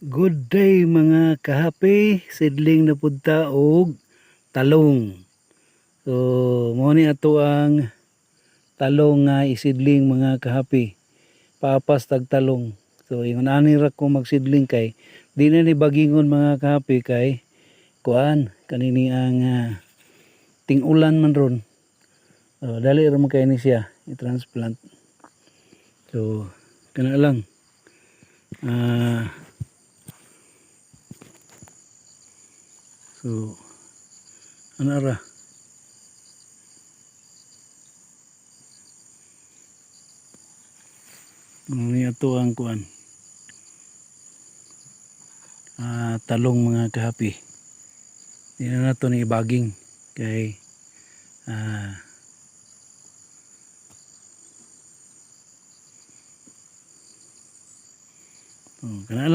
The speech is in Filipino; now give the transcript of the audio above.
Good day mga kahapi, sidling na punta og talong. So mo ni ato ang talong nga isidling mga kahapi. Papas tag talong. So ingon ani ra ko magsidling kay di na ni bagingon mga kahapi kay kuan kanini ang ting-ulan man ron. So dali ra man kay ni siya i-transplant. So kana lang. So ano ra ni ato ang kuan talong mga kahapi. Di na nato ni ibaging kay kana lang.